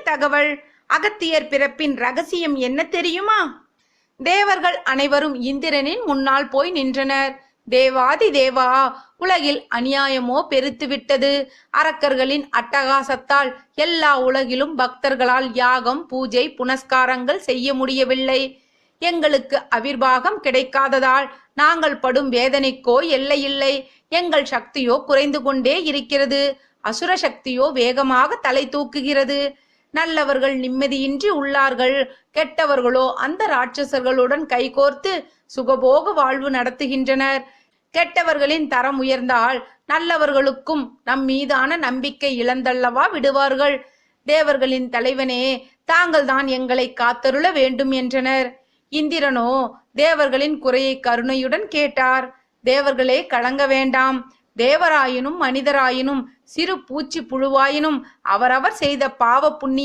தகவல். அகத்தியர் பிறப்பின் ரகசியம் என்ன தெரியுமா? தேவர்கள் அனைவரும் இந்திரனின் முன்னால் போய் நின்றனர். தேவாதி தேவா, உலகில் அநியாயமோ பெருத்துவிட்டது. அரக்கர்களின் அட்டகாசத்தால் எல்லா உலகிலும் பக்தர்களால் யாகம், பூஜை, புனஸ்காரங்கள் செய்ய முடியவில்லை. எங்களுக்கு அவிர்வாகம் கிடைக்காததால் நாங்கள் படும் வேதனைக்கோ எல்லையில்லை. எங்கள் சக்தியோ குறைந்து கொண்டே இருக்கிறது. அசுர சக்தியோ வேகமாக தலை தூக்குகிறது. நல்லவர்கள் நிம்மதியின்றி உள்ளார்கள். கெட்டவர்களோ அந்த ராட்சசர்களுடன் கைகோர்த்து சுகபோக வாழ்வு நடத்துகின்றனர். கெட்டவர்களின் தரம் உயர்ந்தால் நல்லவர்களுக்கும் நம் மீதான நம்பிக்கை இழந்தல்லவா விடுவார்கள். தேவர்களின் தலைவனே, தாங்கள் தான் எங்களை காத்தருள வேண்டும் என்றனர். இந்திரனோ தேவர்களின் குறையை கருணையுடன் கேட்டார். தேவர்களே, கலங்க வேண்டாம். தேவராயினும் மனிதராயினும் சிறு பூச்சி புழுவாயினும் அவரவர் செய்த பாவ புண்ணிய